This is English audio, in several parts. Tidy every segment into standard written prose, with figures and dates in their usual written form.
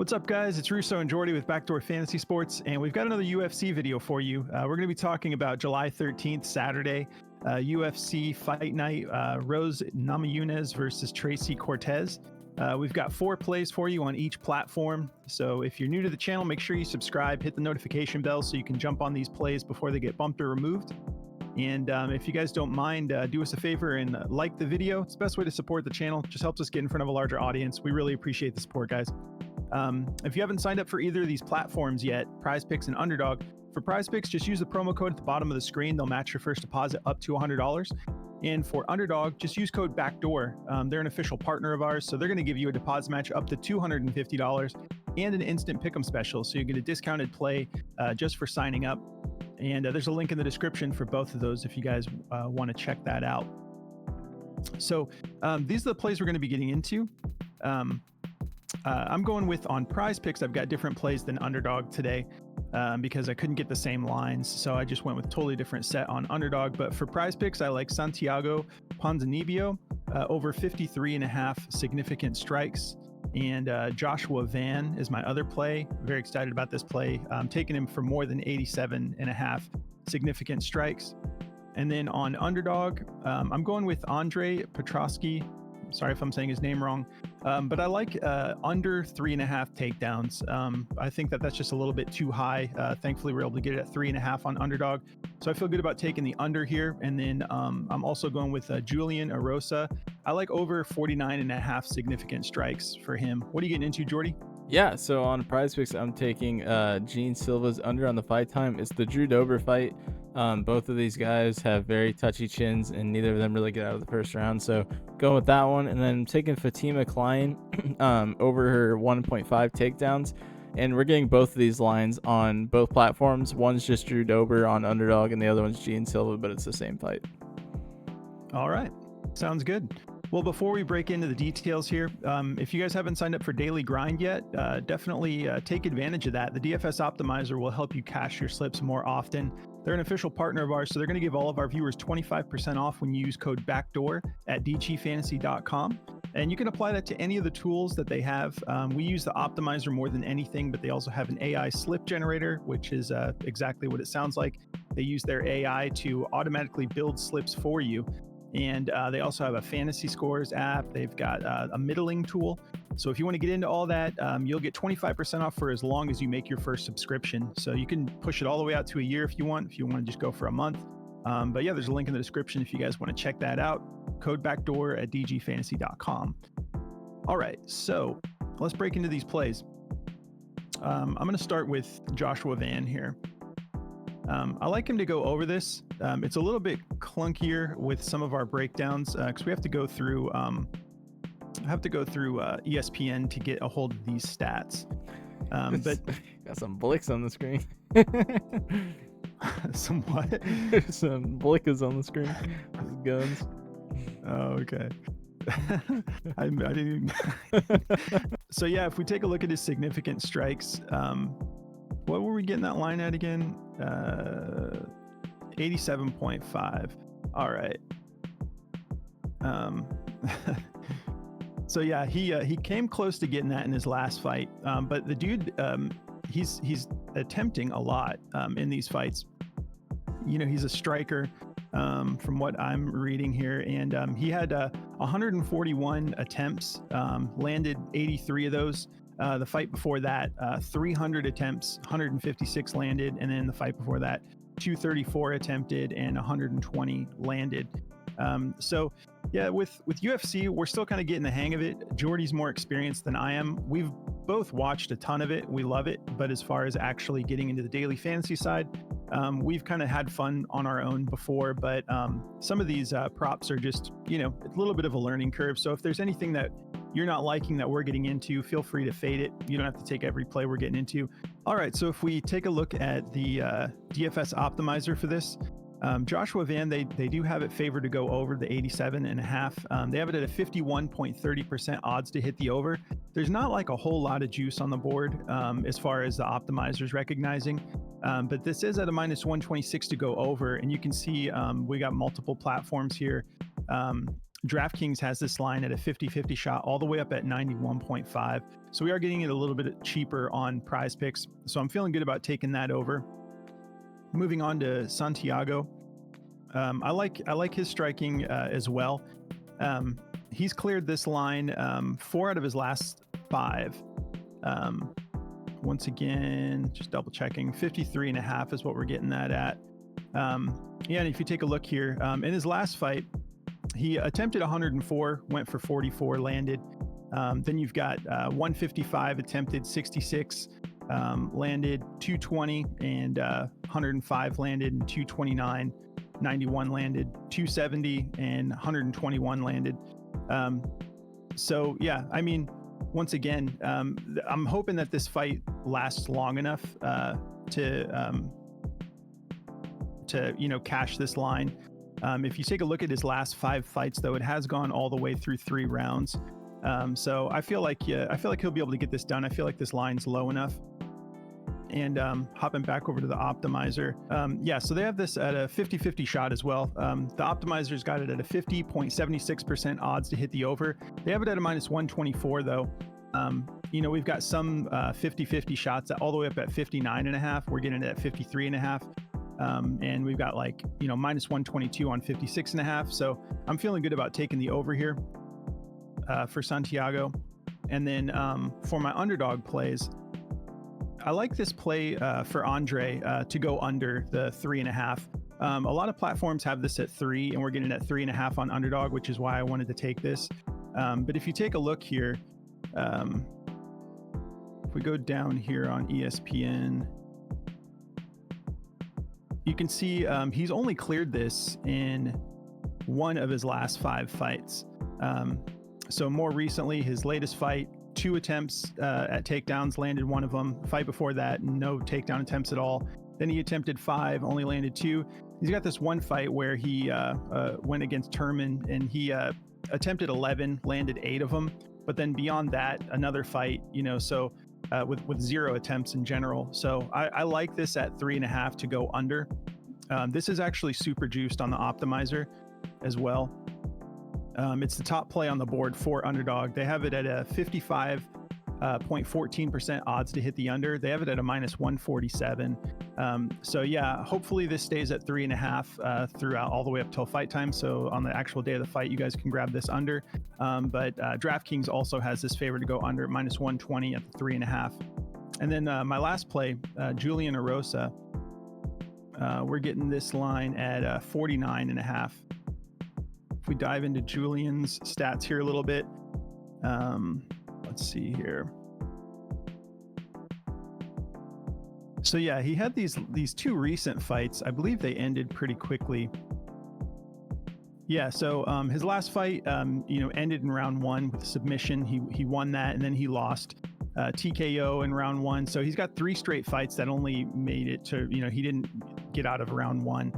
What's up, guys? It's Russo and Jordy with Backdoor Fantasy Sports, and we've got another UFC video for you. We're going to be talking about July 13th, Saturday, UFC Fight Night, Rose Namajunas versus Tracy Cortez. We've got 4 plays for you on each platform, so if you're new to the channel, make sure you subscribe, hit the notification bell so you can jump on these plays before they get bumped or removed. And if you guys don't mind, do us a favor and like the video. It's the best way to support the channel. Just helps us get in front of a larger audience. We really appreciate the support, guys. If you haven't signed up for either of these platforms yet, Prize Picks and Underdog, for Prize Picks, just use the promo code at the bottom of the screen. They'll match your first deposit up to $100. And for Underdog, just use code BACKDOOR. They're an official partner of ours, so they're going to give you a deposit match up to $250 and an instant pick'em special. So you get a discounted play just for signing up. And there's a link in the description for both of those if you guys want to check that out. So these are the plays we're going to be getting into. I'm going with, on Prize Picks, I've got different plays than Underdog today because I couldn't get the same lines. So I just went with totally different set on Underdog. But for Prize Picks, I like Santiago Ponzinibbio over 53.5 significant strikes. And Joshua Van is my other play. Very excited about this play. I'm taking him for more than 87.5 significant strikes. And then on Underdog, I'm going with Andre Petrosky. Sorry if I'm saying his name wrong, but I like under 3.5 takedowns. I think that's just a little bit too high. Thankfully, we're able to get it at 3.5 on Underdog. So I feel good about taking the under here. And then I'm also going with Julian Erosa. I like over 49.5 significant strikes for him. What are you getting into, Jordy? Yeah, so on Prize Picks, I'm taking Gene Silva's under on the fight time. It's the Drew Dober fight. Both of these guys have very touchy chins, and neither of them really get out of the first round. So going with that one, and then I'm taking Fatima Klein over her 1.5 takedowns. And we're getting both of these lines on both platforms. One's just Drew Dober on Underdog, and the other one's Gene Silva, but it's the same fight. All right, sounds good. Well, before we break into the details here, if you guys haven't signed up for Daily Grind yet, definitely take advantage of that. The DFS Optimizer will help you cash your slips more often. They're an official partner of ours, so they're going to give all of our viewers 25% off when you use code BACKDOOR at dgfantasy.com. And you can apply that to any of the tools that they have. We use the Optimizer more than anything, but they also have an AI slip generator, which is exactly what it sounds like. They use their AI to automatically build slips for you. And they also have a fantasy scores app. They've got a middling tool. So if you want to get into all that, you'll get 25% off for as long as you make your first subscription. So you can push it all the way out to a year if you want to just go for a month. But yeah, there's a link in the description if you guys want to check that out. Code BACKDOOR at dgfantasy.com. All right, so let's break into these plays. I'm going to start with Joshua Van here. I like him to go over this. It's a little bit clunkier with some of our breakdowns because we have to go through ESPN to get a hold of these stats. But got some blicks on the screen. Some what? Some blickers on the screen. Guns. Oh, okay. I didn't even. So yeah, if we take a look at his significant strikes, what were we getting that line at again? 87.5. All right. So yeah, he came close to getting that in his last fight. But the dude, he's attempting a lot in these fights. You know, he's a striker from what I'm reading here, and he had 141 attempts, landed 83 of those. The fight before that, 300 attempts, 156 landed, and then the fight before that, 234 attempted and 120 landed. So yeah, with UFC, we're still kind of getting the hang of it. Jordy's more experienced than I am. We've both watched a ton of it. We love it. But as far as actually getting into the daily fantasy side, we've kind of had fun on our own before, but some of these props are just, a little bit of a learning curve. So if there's anything that you're not liking that we're getting into, feel free to fade it. You don't have to take every play we're getting into. All right, so if we take a look at the DFS Optimizer for this, Joshua Van, they do have it favored to go over the 87.5. They have it at a 51.30% odds to hit the over. There's not like a whole lot of juice on the board as far as the optimizers recognizing, but this is at a minus 126 to go over, and you can see we got multiple platforms here. DraftKings has this line at a 50-50 shot all the way up at 91.5. So we are getting it a little bit cheaper on Prize Picks. So I'm feeling good about taking that over. Moving on to Santiago. I like his striking as well. He's cleared this line 4 out of his last 5. Once again, just double checking, 53.5 is what we're getting that at. And if you take a look here, in his last fight, he attempted 104, went for 44, landed. Then you've got 155 attempted, 66 landed, 220 and 105 landed, and 229, 91 landed, 270 and 121 landed. So yeah, I mean, once again, I'm hoping that this fight lasts long enough to cash this line. If you take a look at his last 5 fights, though, it has gone all the way through 3 rounds. So I feel like he'll be able to get this done. I feel like this line's low enough. And hopping back over to the optimizer, so they have this at a 50-50 shot as well. The optimizer's got it at a 50.76% odds to hit the over. They have it at a -124 though. We've got some 50-50 shots all the way up at 59.5. We're getting it at 53.5. And we've got -122 on 56.5. So I'm feeling good about taking the over here for Santiago. And then for my underdog plays, I like this play for Andre to go under the 3.5. A lot of platforms have this at 3, and we're getting it at 3.5 on underdog, which is why I wanted to take this. But if you take a look here, if we go down here on ESPN, you can see he's only cleared this in 1 of his last 5 fights. So more recently, his latest fight, 2 attempts at takedowns, landed 1 of them. Fight before that, no takedown attempts at all. Then he attempted 5, only landed 2. He's got this one fight where he went against Turman, and he attempted 11, landed 8 of them. But then beyond that, another fight, with 0 attempts in general. So I like this at 3.5 to go under. This is actually super juiced on the optimizer as well. It's the top play on the board for underdog. They have it at a 55.14% odds to hit the under. They have it at a -147. So yeah, hopefully this stays at 3.5 throughout all the way up till fight time. So on the actual day of the fight, you guys can grab this under. But DraftKings also has this favor to go under at -120 at the 3.5. And then my last play, Julian Erosa, we're getting this line at 49.5. If we dive into Julian's stats here a little bit, let's see here. So yeah, he had these 2 recent fights. I believe they ended pretty quickly. Yeah, so his last fight, ended in round 1 with submission. He won that, and then he lost TKO in round 1. So he's got 3 straight fights that only made it to, he didn't get out of round 1.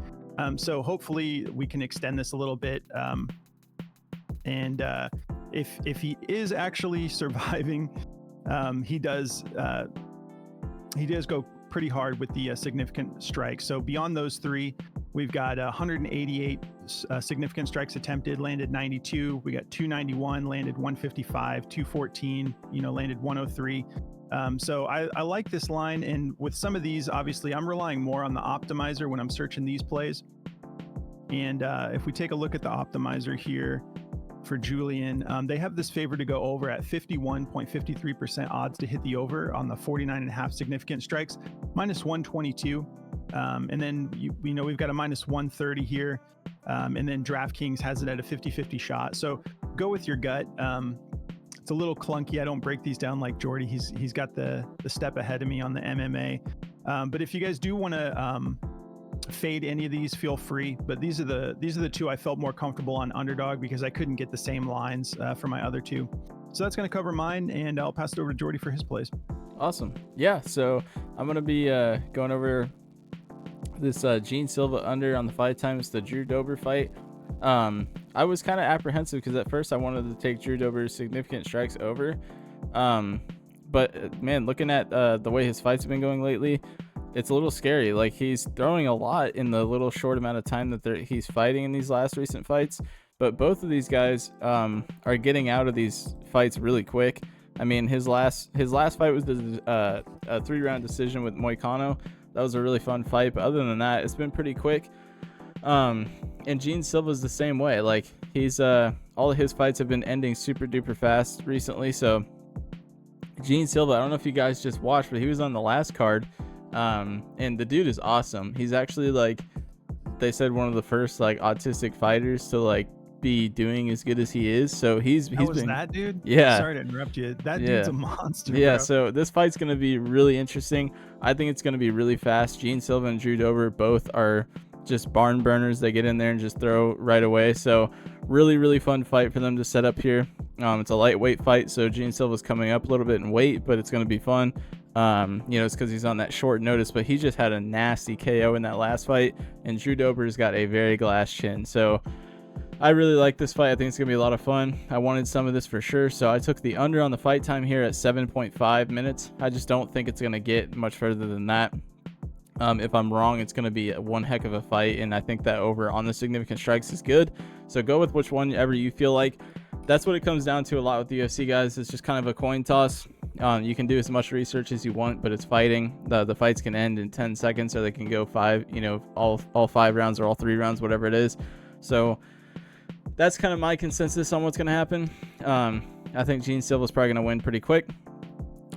So hopefully we can extend this a little bit. And if he is actually surviving, he does go pretty hard with the significant strikes. So beyond those 3, we've got 188 significant strikes attempted, landed 92. We got 291, landed 155, 214, landed 103. So I like this line, and with some of these, obviously, I'm relying more on the optimizer when I'm searching these plays. And if we take a look at the optimizer here for Julian, they have this favor to go over at 51.53% odds to hit the over on the 49.5 significant strikes, -122. And then we've got a -130 here, and then DraftKings has it at a 50-50 shot. So go with your gut. It's a little clunky. I don't break these down like Jordy. He's got the step ahead of me on the MMA. But if you guys do want to fade any of these, feel free. But these are the 2 I felt more comfortable on underdog because I couldn't get the same lines for my other 2. So that's going to cover mine, and I'll pass it over to Jordy for his plays. Awesome. Yeah. So I'm going to be going over this Gene Silva under on the fight times, the Drew Dober fight. I was kind of apprehensive because at first I wanted to take Drew Dober's significant strikes over. But man, looking at the way his fights have been going lately, it's a little scary. Like, he's throwing a lot in the little short amount of time that he's fighting in these last recent fights. but both of these guys are getting out of these fights really quick. I mean, his last fight was a 3-round decision with Moicano. That was a really fun fight, but other than that, it's been pretty quick. And Gene Silva's the same way. Like, he's all of his fights have been ending super duper fast recently. So Gene Silva, I don't know if you guys just watched, but he was on the last card. And the dude is awesome. He's actually, like, they said one of the first like autistic fighters to like be doing as good as he is. So he's been that dude. Yeah. Sorry to interrupt you. That dude's a monster. Yeah. Bro. So this fight's gonna be really interesting. I think it's gonna be really fast. Gene Silva and Drew Dober both are just barn burners. They get in there and just throw right away. So really, really fun fight for them to set up here. It's a lightweight fight, so Gene Silva's coming up a little bit in weight, but it's gonna be fun. It's because he's on that short notice, but he just had a nasty KO in that last fight, and Drew Dober's got a very glass chin. So I really like this fight. I think it's gonna be a lot of fun. I wanted some of this for sure, so I took the under on the fight time here at 7.5 minutes. I just don't think it's gonna get much further than that. If I'm wrong, it's going to be one heck of a fight, and I think that over on the significant strikes is good. So go with which one ever you feel like. That's what it comes down to a lot with the UFC, guys. It's just kind of a coin toss. You can do as much research as you want, but it's fighting. The fights can end in 10 seconds, or they can go all 5 rounds or all 3 rounds, whatever it is. So that's kind of my consensus on what's going to happen. I think Gene Silva's probably going to win pretty quick.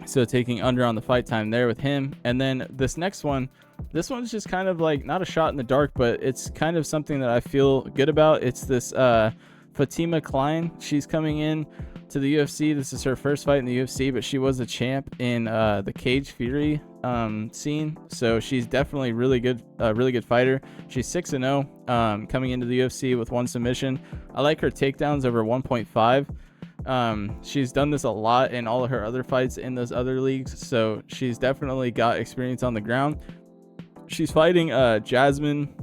So taking under on the fight time there with him. And then this next one, this one's just kind of like not a shot in the dark, but it's kind of something that I feel good about. It's this Fatima Klein. She's coming in to the UFC. This is her first fight in the UFC, but she was a champ in the Cage Fury scene. So she's definitely really good fighter. She's 6-0 coming into the UFC with 1 submission. I like her takedowns over 1.5. She's done this a lot in all of her other fights in those other leagues, so she's definitely got experience on the ground. She's fighting Jasmine.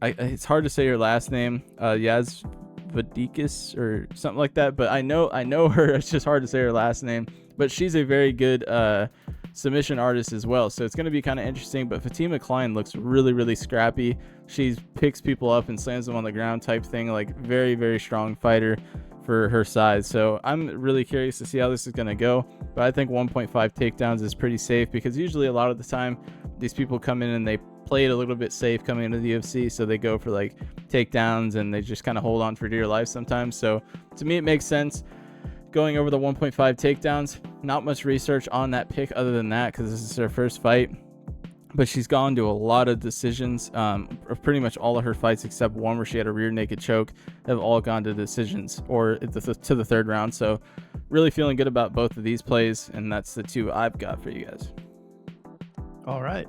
It's hard to say her last name, Yazvadikis or something like that, but I know her. It's just hard to say her last name, but she's a very good submission artist as well, so it's going to be kind of interesting. But Fatima Klein looks really, really scrappy. She picks people up and slams them on the ground type thing, like very, very strong fighter for her size. So I'm really curious to see how this is going to go, but I think 1.5 takedowns is pretty safe, because usually a lot of the time these people come in and they play it a little bit safe coming into the UFC, so they go for like takedowns and they just kind of hold on for dear life sometimes. So to me it makes sense going over the 1.5 takedowns. Not much research on that pick other than that, because this is her first fight, but she's gone to a lot of decisions. Pretty much all of her fights except one where she had a rear naked choke have all gone to decisions or to the 3rd round. So really feeling good about both of these plays, and that's the 2 I've got for you guys. All right,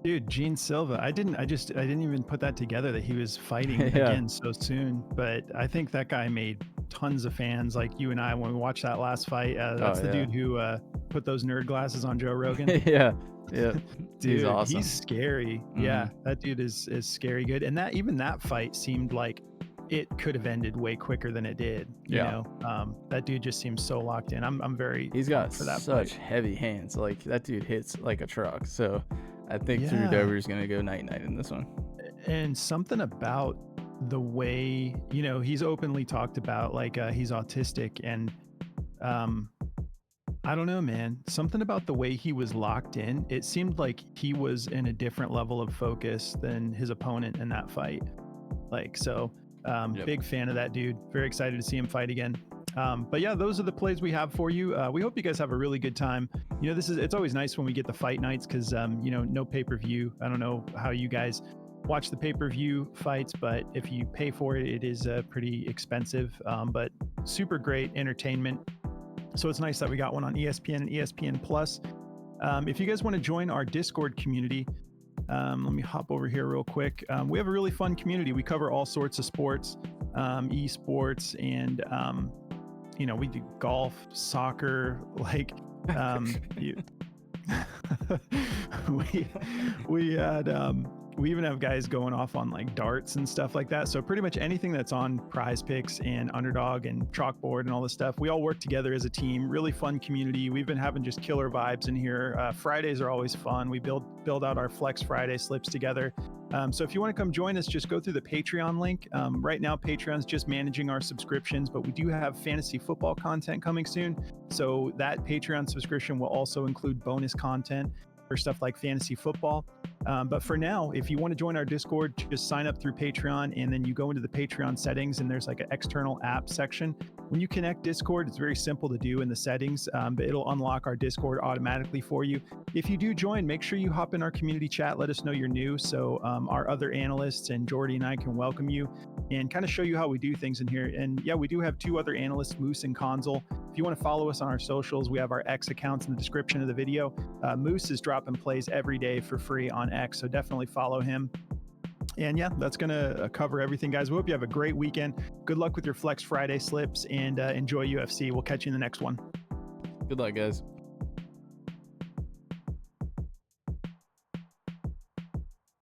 dude. Gene Silva. I didn't even put that together that he was fighting again so soon, but I think that guy made tons of fans like you and I when we watched that last fight. That's the dude who put those nerd glasses on Joe Rogan. Yeah. Dude, he's awesome. He's scary. Mm-hmm. Yeah, that dude is scary good. And that fight seemed like it could have ended way quicker than it did. You know, that dude just seems so locked in. I'm very. He's got for that such fight. heavy hands. Like, that dude hits like a truck. So I think Drew Dober is gonna go night in this one. And something about the way, he's openly talked about like he's autistic, and I don't know, man. Something about the way he was locked in, it seemed like he was in a different level of focus than his opponent in that fight. Big fan of that dude. Very excited to see him fight again. But yeah, those are the plays we have for you. We hope you guys have a really good time. It's always nice when we get the fight nights, because no pay-per-view. I don't know how you guys watch the pay-per-view fights, but if you pay for it, it is pretty expensive, but super great entertainment. So it's nice that we got one on ESPN and ESPN Plus. If you guys want to join our Discord community, let me hop over here real quick. We have a really fun community. We cover all sorts of sports, esports, and we do golf, soccer, like we had We even have guys going off on like darts and stuff like that. So pretty much anything that's on Prize Picks and Underdog and Chalkboard and all this stuff, we all work together as a team. Really fun community. We've been having just killer vibes in here. Fridays are always fun. We build out our Flex Friday slips together. So if you want to come join us, just go through the Patreon link. Right now, Patreon's just managing our subscriptions, but we do have fantasy football content coming soon. So that Patreon subscription will also include bonus content for stuff like fantasy football. But for now, if you want to join our Discord, just sign up through Patreon, and then you go into the Patreon settings, and there's like an external app section. When you connect Discord, it's very simple to do in the settings, but it'll unlock our Discord automatically for you. If you do join, make sure you hop in our community chat. Let us know you're new, so our other analysts and Jordy and I can welcome you and kind of show you how we do things in here. And yeah, we do have 2 other analysts, Moose and Consul. If you want to follow us on our socials, we have our X accounts in the description of the video. Moose is dropping plays every day for free on X, so definitely follow him. And yeah, that's going to cover everything, guys. We hope you have a great weekend. Good luck with your Flex Friday slips, and enjoy UFC. We'll catch you in the next one. Good luck, guys.